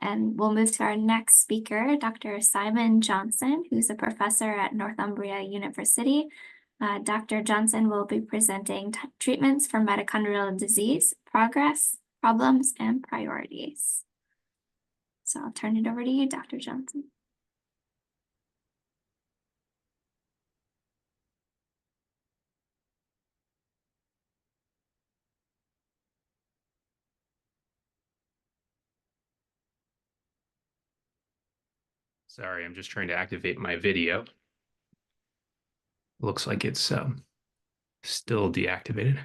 And we'll move to our next speaker, Dr. Simon Johnson, who's a professor at Northumbria University. Dr. Johnson will be presenting treatments for mitochondrial disease, progress, problems, and priorities. So I'll turn it over to you, Dr. Johnson. Sorry, I'm just trying to activate my video. Looks like it's still deactivated.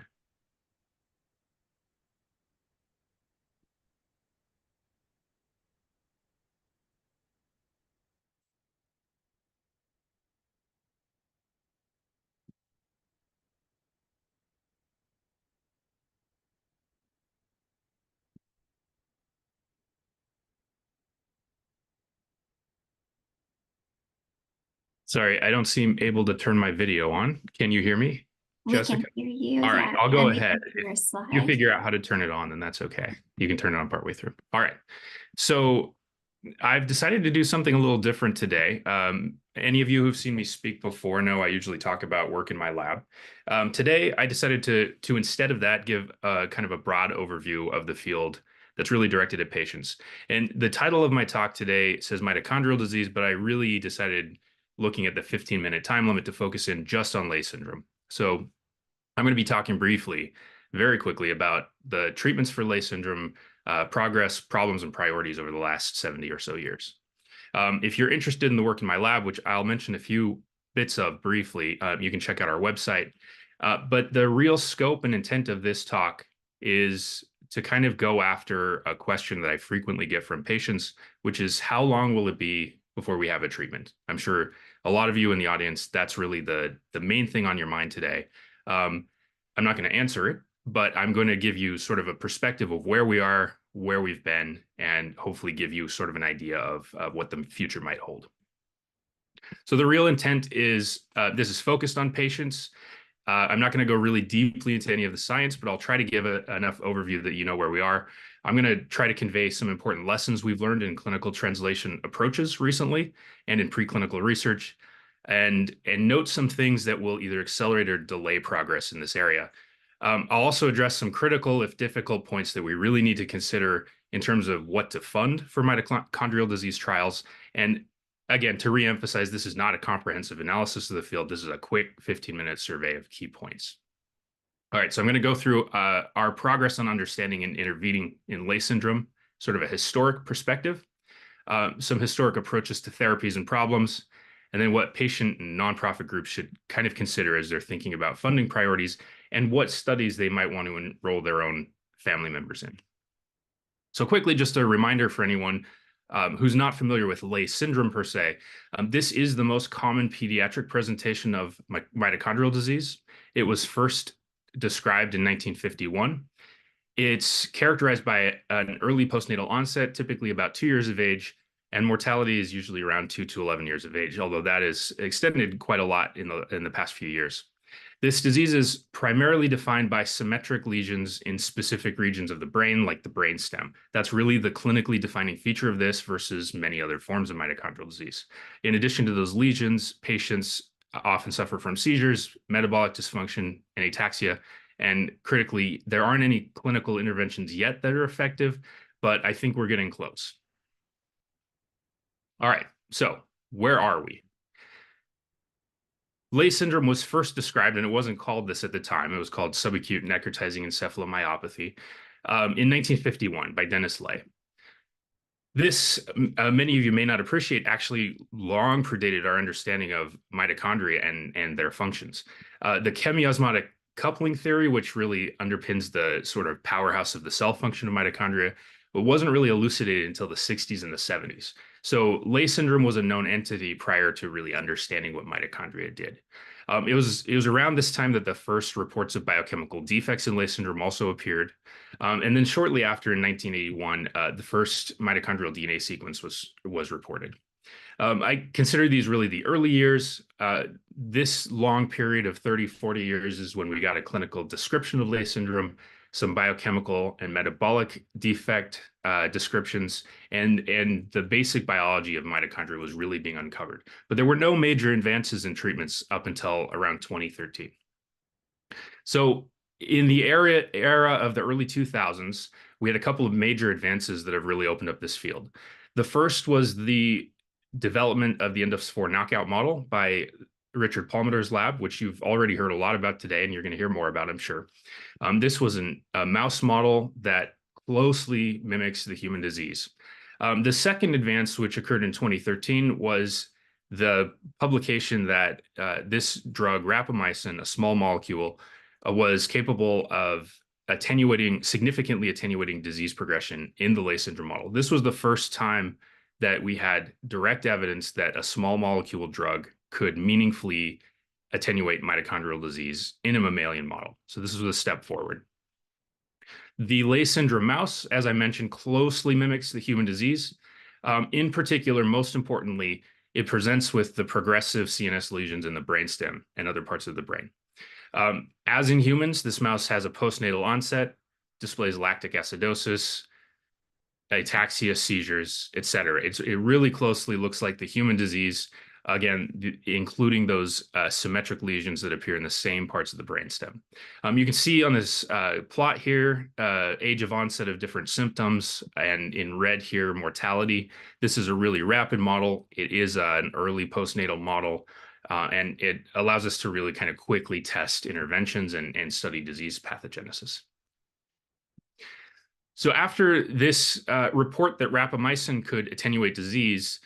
Sorry, I don't seem able to turn my video on. Can you hear me, Jessica? We can hear you. All right, I'll go ahead. If you slide. figure out how to turn it on, then that's okay. You can turn it on partway through. All right. So I've decided to do something a little different today. Any of you who've seen me speak before know I usually talk about work in my lab. Today, I decided to instead of that, give kind of a broad overview of the field that's really directed at patients. And the title of my talk today says mitochondrial disease, but I really decided, looking at the 15-minute time limit, to focus in just on Leigh syndrome. So I'm going to be talking briefly, very quickly, about the treatments for Leigh syndrome, progress, problems, and priorities over the last 70 or so years. If you're interested in the work in my lab, which I'll mention a few bits of briefly, you can check out our website. But the real scope and intent of this talk is to kind of go after a question that I frequently get from patients, which is, how long will it be before we have a treatment? I'm sure a lot of you in the audience, that's really the main thing on your mind today. I'm not going to answer it, but I'm going to give you sort of a perspective of where we are, where we've been, and hopefully give you sort of an idea of what the future might hold. So the real intent is, this is focused on patients. I'm not going to go really deeply into any of the science, but I'll try to give enough overview that you know where we are. I'm going to try to convey some important lessons we've learned in clinical translation approaches recently and in preclinical research, and note some things that will either accelerate or delay progress in this area. I'll also address some critical, if difficult, points that we really need to consider in terms of what to fund for mitochondrial disease trials. And again, to reemphasize, this is not a comprehensive analysis of the field. This is a quick 15-minute survey of key points. All right, so I'm going to go through our progress on understanding and intervening in Leigh syndrome, sort of a historic perspective, some historic approaches to therapies and problems, and then what patient and nonprofit groups should kind of consider as they're thinking about funding priorities, and what studies they might want to enroll their own family members in. So quickly, just a reminder for anyone who's not familiar with Leigh syndrome per se, this is the most common pediatric presentation of mitochondrial disease. It was first described in 1951. It's characterized by an early postnatal onset, typically about 2 years of age, and mortality is usually around 2 to 11 years of age, although that is extended quite a lot in the past few years. This disease is primarily defined by symmetric lesions in specific regions of the brain, like the brainstem. That's really the clinically defining feature of this versus many other forms of mitochondrial disease. In addition to those lesions, patients often suffer from seizures, metabolic dysfunction, and ataxia. And critically, there aren't any clinical interventions yet that are effective, but I think we're getting close. All right, so where are we? Leigh syndrome was first described, and it wasn't called this at the time. It was called subacute necrotizing encephalomyopathy in 1951 by Dennis Leigh. This, many of you may not appreciate, actually long predated our understanding of mitochondria and their functions. The chemiosmotic coupling theory, which really underpins the sort of powerhouse of the cell function of mitochondria, but wasn't really elucidated until the 60s and the 70s. So Leigh syndrome was a known entity prior to really understanding what mitochondria did. It was around this time that the first reports of biochemical defects in Leigh syndrome also appeared. And then shortly after, in 1981, the first mitochondrial DNA sequence was reported. I consider these really the early years. This long period of 30, 40 years is when we got a clinical description of Leigh syndrome. some biochemical and metabolic defect descriptions, and the basic biology of mitochondria was really being uncovered. But there were no major advances in treatments up until around 2013. So in the era of the early 2000s, we had a couple of major advances that have really opened up this field. The first was the development of the Indus4 knockout model by Richard Palmiter's lab, which you've already heard a lot about today, and you're going to hear more about, I'm sure. This was a mouse model that closely mimics the human disease. The second advance, which occurred in 2013, was the publication that this drug, rapamycin, a small molecule, was capable of significantly attenuating disease progression in the Leigh syndrome model. This was the first time that we had direct evidence that a small molecule drug could meaningfully attenuate mitochondrial disease in a mammalian model. So this was a step forward. The Leigh syndrome mouse, as I mentioned, closely mimics the human disease. In particular, most importantly, it presents with the progressive CNS lesions in the brainstem and other parts of the brain. As in humans, this mouse has a postnatal onset, displays lactic acidosis, ataxia, seizures, etc. It really closely looks like the human disease, again, including those symmetric lesions that appear in the same parts of the brainstem. You can see on this plot here, age of onset of different symptoms, and in red here, mortality. This is a really rapid model. It is an early postnatal model, and it allows us to really kind of quickly test interventions and study disease pathogenesis. So after this report that rapamycin could attenuate disease,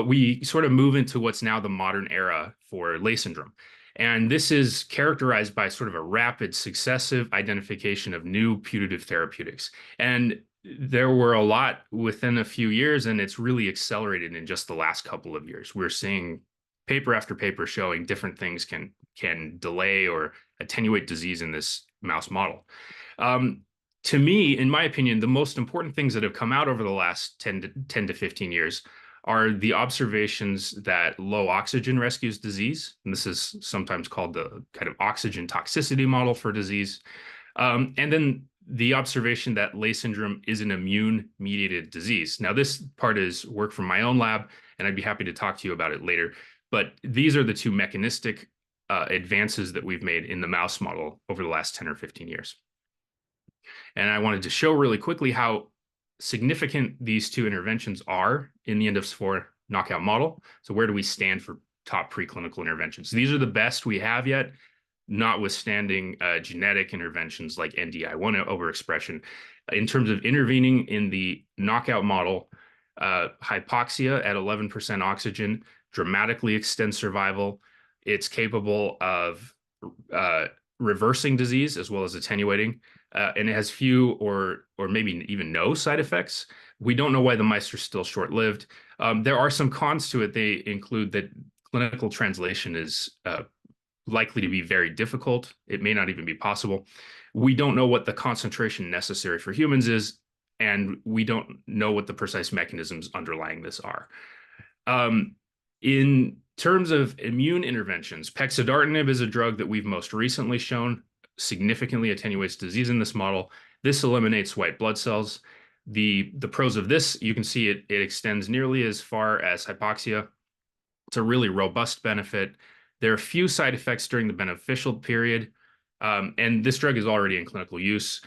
we sort of move into what's now the modern era for Leigh syndrome. And this is characterized by sort of a rapid, successive identification of new putative therapeutics. And there were a lot within a few years, and it's really accelerated in just the last couple of years. We're seeing paper after paper showing different things can delay or attenuate disease in this mouse model. To me, in my opinion, the most important things that have come out over the last 10 to 15 years are the observations that low oxygen rescues disease. And this is sometimes called the kind of oxygen toxicity model for disease. And then the observation that Leigh syndrome is an immune-mediated disease. Now, this part is work from my own lab, and I'd be happy to talk to you about it later. But these are the two mechanistic advances that we've made in the mouse model over the last 10 or 15 years. And I wanted to show really quickly how significant these two interventions are in the Indus4 knockout model. So where do we stand for top preclinical interventions? These are the best we have yet, notwithstanding genetic interventions like NDI1 overexpression. In terms of intervening in the knockout model, hypoxia at 11% oxygen dramatically extends survival. It's capable of reversing disease as well as attenuating. And it has few or maybe even no side effects. We don't know why the mice are still short-lived. There are some cons to it. They include that clinical translation is likely to be very difficult. It may not even be possible. We don't know what the concentration necessary for humans is, and we don't know what the precise mechanisms underlying this are. In terms of immune interventions, pexidartinib is a drug that we've most recently shown significantly attenuates disease in this model. This eliminates white blood cells. The pros of this, you can see it extends nearly as far as hypoxia. It's a really robust benefit. There are few side effects during the beneficial period, and this drug is already in clinical use.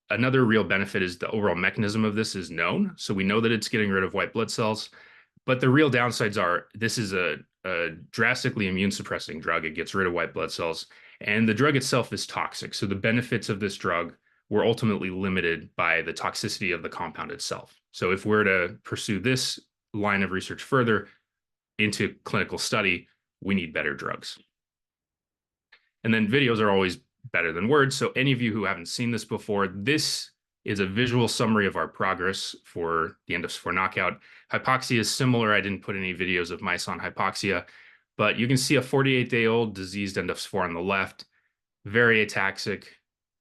Another real benefit is the overall mechanism of this is known, so we know that it's getting rid of white blood cells. But the real downsides are this is a drastically immune suppressing drug. It gets rid of white blood cells. And the drug itself is toxic. So the benefits of this drug were ultimately limited by the toxicity of the compound itself. So if we're to pursue this line of research further into clinical study, we need better drugs. And then videos are always better than words. So any of you who haven't seen this before, this is a visual summary of our progress for the Indus4 knockout. Hypoxia is similar. I didn't put any videos of mice on hypoxia, but you can see a 48-day-old diseased Indus4 on the left, very ataxic,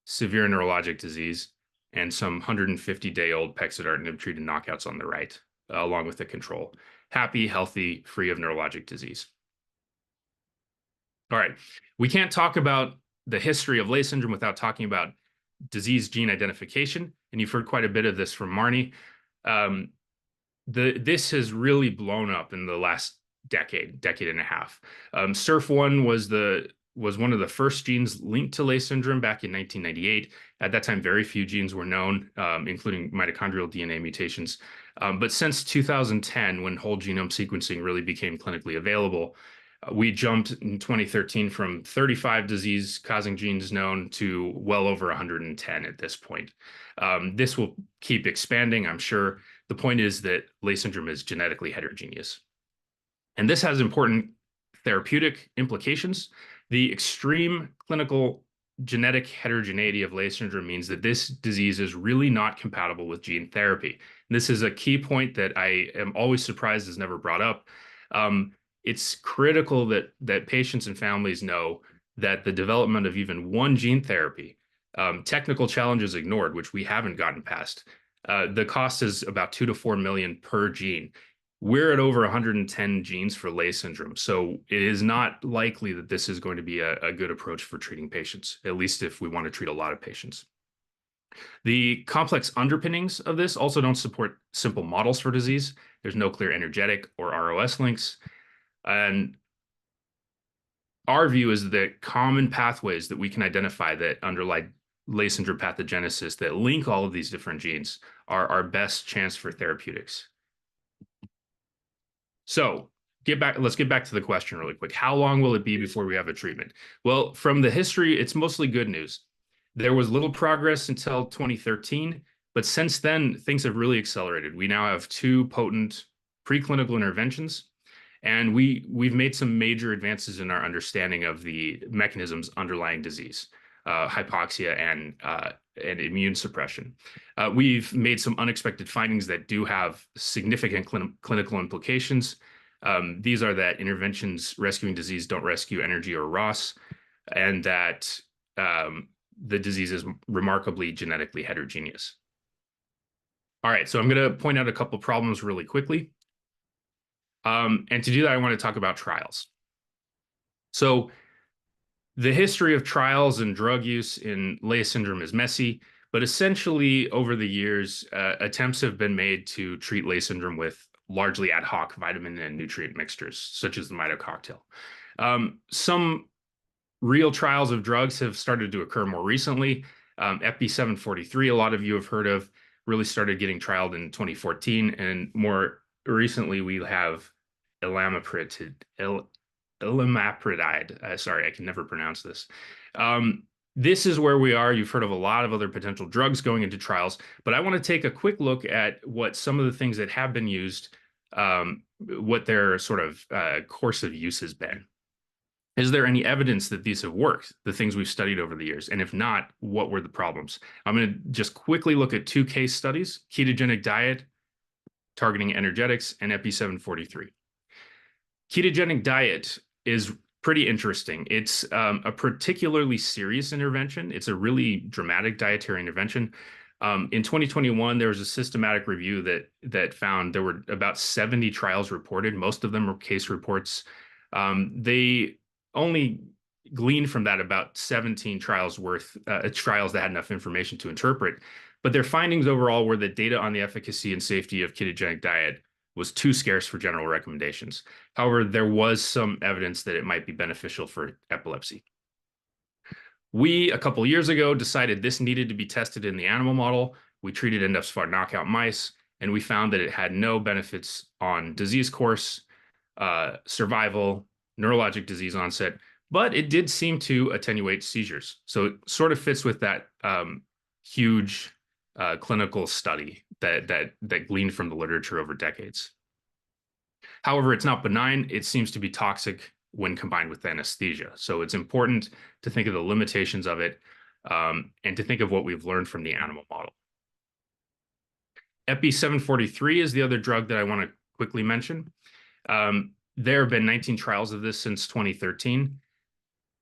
severe neurologic disease, and some 150-day-old pexidartinib-treated knockouts on the right, along with the control. Happy, healthy, free of neurologic disease. All right, we can't talk about the history of Leigh syndrome without talking about disease gene identification, and you've heard quite a bit of this from Marnie. This has really blown up in the last decade and a half. SIRF1 was one of the first genes linked to Leigh syndrome back in 1998. At that time, very few genes were known, including mitochondrial DNA mutations. But since 2010, when whole genome sequencing really became clinically available, we jumped in 2013 from 35 disease-causing genes known to well over 110 at this point. This will keep expanding, I'm sure. The point is that Leigh syndrome is genetically heterogeneous. And this has important therapeutic implications. The extreme clinical genetic heterogeneity of Leigh syndrome means that this disease is really not compatible with gene therapy. And this is a key point that I am always surprised is never brought up. It's critical that patients and families know that the development of even one gene therapy, technical challenges ignored, which we haven't gotten past, the cost is about 2 to 4 million per gene. We're at over 110 genes for Leigh syndrome, so it is not likely that this is going to be a good approach for treating patients, at least if we want to treat a lot of patients. The complex underpinnings of this also don't support simple models for disease. There's no clear energetic or ROS links. And our view is that common pathways that we can identify that underlie Leigh syndrome pathogenesis that link all of these different genes are our best chance for therapeutics. So let's get back to the question really quick. How long will it be before we have a treatment? Well, from the history, it's mostly good news. There was little progress until 2013, but since then, things have really accelerated. We now have 2 potent preclinical interventions, and we've made some major advances in our understanding of the mechanisms underlying disease, hypoxia and immune suppression. We've made some unexpected findings that do have significant clinical implications. These are that interventions rescuing disease don't rescue energy or ROS, and that the disease is remarkably genetically heterogeneous. All right, so I'm going to point out a couple problems really quickly. And to do that, I want to talk about trials. So the history of trials and drug use in Leigh syndrome is messy, but essentially over the years, attempts have been made to treat Leigh syndrome with largely ad hoc vitamin and nutrient mixtures, such as the Mito cocktail. Some real trials of drugs have started to occur more recently. EP743, a lot of you have heard of, really started getting trialed in 2014, and more recently we have ilamapridine. Sorry, I can never pronounce this. This is where we are. You've heard of a lot of other potential drugs going into trials, but I want to take a quick look at what some of the things that have been used, what their sort of course of use has been. Is there any evidence that these have worked, the things we've studied over the years? And if not, what were the problems? I'm going to just quickly look at 2 case studies: ketogenic diet, targeting energetics, and EP743. Ketogenic diet is pretty interesting. It's a particularly serious intervention. It's a really dramatic dietary intervention. In 2021, there was a systematic review that found there were about 70 trials reported. Most of them were case reports. They only gleaned from that about 17 trials worth, trials that had enough information to interpret. But their findings overall were that data on the efficacy and safety of ketogenic diet was too scarce for general recommendations. However, there was some evidence that it might be beneficial for epilepsy. We, a couple years ago, decided this needed to be tested in the animal model. We treated endosphar knockout mice, and we found that it had no benefits on disease course, survival, neurologic disease onset, but it did seem to attenuate seizures. So it sort of fits with that huge clinical study that gleaned from the literature over decades. However, it's not benign. It seems to be toxic when combined with anesthesia. So it's important to think of the limitations of it, and to think of what we've learned from the animal model. EP743 is the other drug that I want to quickly mention. There have been 19 trials of this since 2013.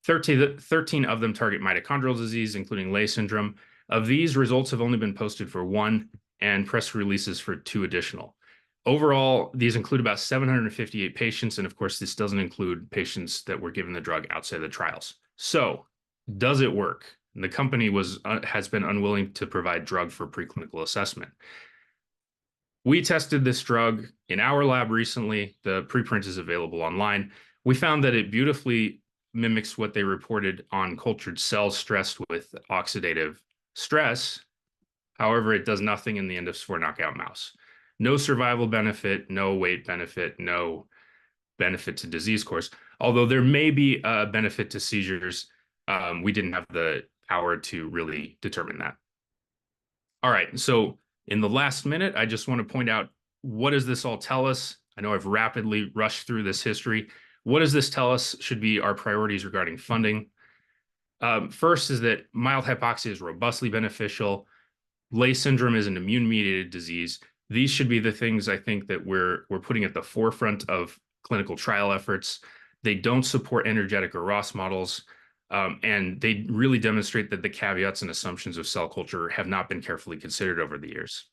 13 of them target mitochondrial disease, including Leigh syndrome. Of these, results have only been posted for 1 and press releases for 2 additional. Overall, these include about 758 patients, and of course, this doesn't include patients that were given the drug outside the trials. So, does it work? And the company has been unwilling to provide drug for preclinical assessment. We tested this drug in our lab recently. The preprint is available online. We found that it beautifully mimics what they reported on cultured cells stressed with oxidative stress. However, it does nothing in the end-of-spore knockout mouse. No survival benefit, no weight benefit, no benefit to disease course. Although there may be a benefit to seizures, we didn't have the power to really determine that. All right, so in the last minute, I just want to point out, what does this all tell us? I know I've rapidly rushed through this history. What does this tell us should be our priorities regarding funding? First is that mild hypoxia is robustly beneficial. Leigh syndrome is an immune-mediated disease. These should be the things I think that we're putting at the forefront of clinical trial efforts. They don't support energetic or Ross models, and they really demonstrate that the caveats and assumptions of cell culture have not been carefully considered over the years.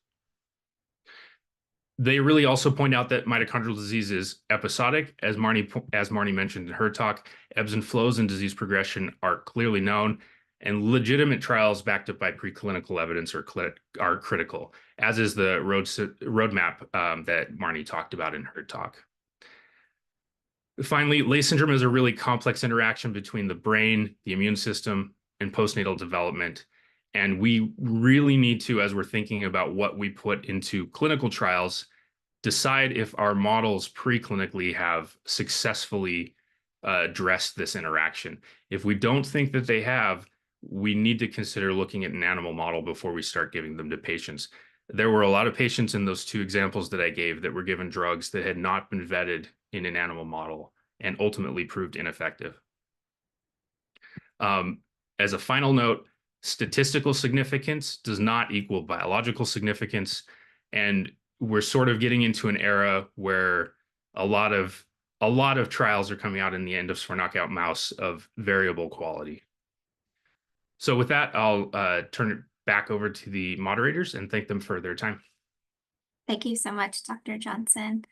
They really also point out that mitochondrial disease is episodic. As Marnie mentioned in her talk, ebbs and flows in disease progression are clearly known, and legitimate trials backed up by preclinical evidence are critical, as is the roadmap that Marnie talked about in her talk. Finally, Leigh syndrome is a really complex interaction between the brain, the immune system, and postnatal development. And we really need to, as we're thinking about what we put into clinical trials, decide if our models preclinically have successfully addressed this interaction. If we don't think that they have, we need to consider looking at an animal model before we start giving them to patients. There were a lot of patients in those two examples that I gave that were given drugs that had not been vetted in an animal model and ultimately proved ineffective. As a final note, statistical significance does not equal biological significance. And we're sort of getting into an era where a lot of trials are coming out in the end-of-spore knockout mouse of variable quality. So with that, I'll turn it back over to the moderators and thank them for their time. Thank you so much, Dr. Johnson.